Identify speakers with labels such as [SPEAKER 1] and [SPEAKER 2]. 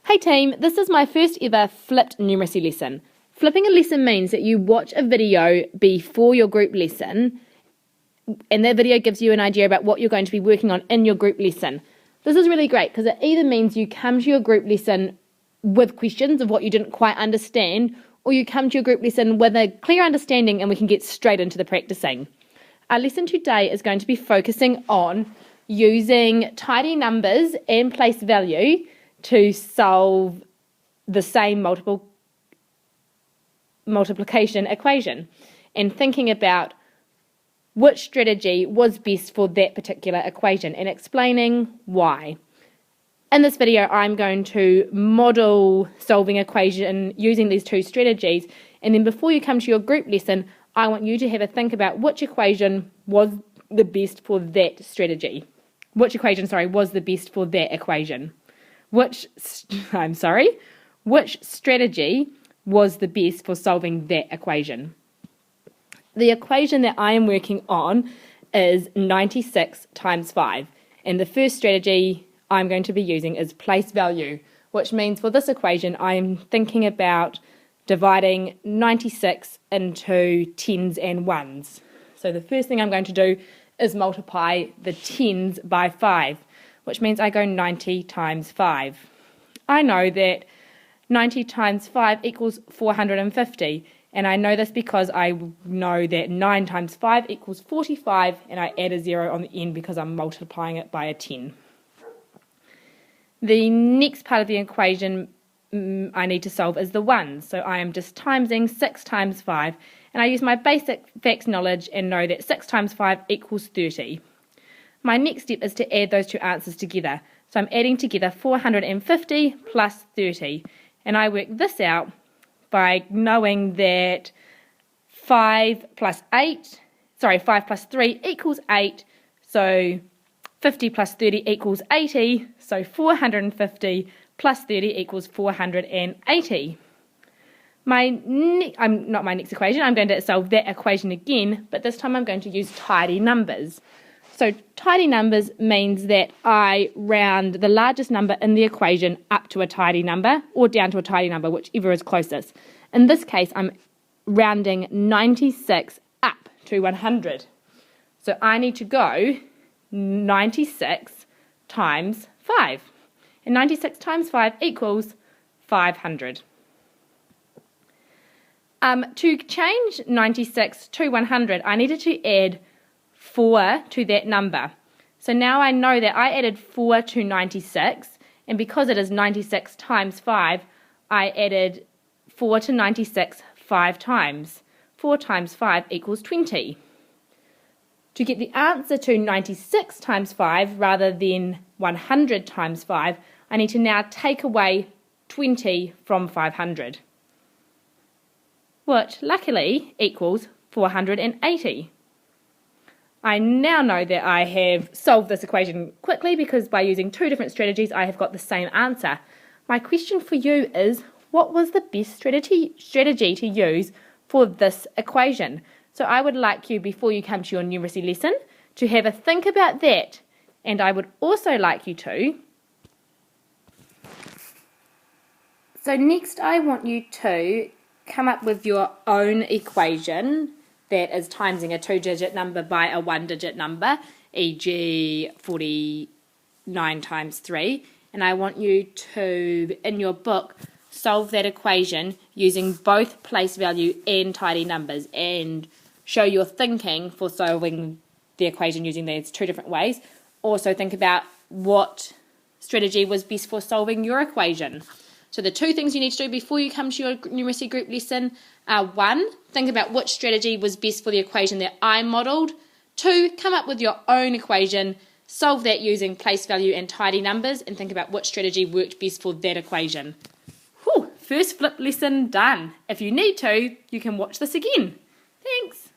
[SPEAKER 1] Hey team, this is my first ever flipped numeracy lesson. Flipping a lesson means that you watch a video before your group lesson and that video gives you an idea about what you're going to be working on in your group lesson. This is really great because it either means you come to your group lesson with questions of what you didn't quite understand, or you come to your group lesson with a clear understanding and we can get straight into the practicing. Our lesson today is going to be focusing on using tidy numbers and place value to solve the same multiplication equation and thinking about which strategy was best for that particular equation and explaining why. In this video, I'm going to model solving equation using these two strategies, and then before you come to your group lesson, I want you to have a think about which equation was the best for that strategy. Which equation, was the best for that equation. Which strategy was the best for solving that equation. The equation that I am working on is 96 times 5, and the first strategy I'm going to be using is place value, which means for this equation I'm thinking about dividing 96 into tens and ones. So the first thing I'm going to do is multiply the tens by 5, which means I go 90 times 5. I know that 90 times 5 equals 450, and I know this because I know that 9 times 5 equals 45, and I add a 0 on the end because I'm multiplying it by a 10. The next part of the equation I need to solve is the ones, so I am just timesing 6 times 5, and I use my basic facts knowledge and know that 6 times 5 equals 30. My next step is to add those two answers together, so I'm adding together 450 plus 30, and I work this out by knowing that 5 plus 3 equals 8, so 50 plus 30 equals 80, so 450 plus 30 equals 480. Not my next equation, I'm going to solve that equation again, but this time I'm going to use tidy numbers. So tidy numbers means that I round the largest number in the equation up to a tidy number or down to a tidy number, whichever is closest. In this case, I'm rounding 96 up to 100. So I need to go 96 times 5. And 96 times 5 equals 500. To change 96 to 100, I needed to add 4 to that number. So now I know that I added 4 to 96, and because it is 96 times 5, I added 4 to 96 5 times. 4 times 5 equals 20. To get the answer to 96 times 5 rather than 100 times 5, I need to now take away 20 from 500, which luckily equals 480. I now know that I have solved this equation quickly because by using two different strategies I have got the same answer. My question for you is, what was the best strategy to use for this equation? So I would like you, before you come to your numeracy lesson, to have a think about that. And I would also like you to... So next I want you to come up with your own equation that is timesing a 2-digit number by a 1-digit number, e.g. 49 times 3. And I want you to, in your book, solve that equation using both place value and tidy numbers and show your thinking for solving the equation using these two different ways. Also think about what strategy was best for solving your equation. So the two things you need to do before you come to your numeracy group lesson are 1, think about which strategy was best for the equation that I modelled. 2, come up with your own equation, solve that using place value and tidy numbers, and think about which strategy worked best for that equation. Whew, first flip lesson done. If you need to, you can watch this again. Thanks.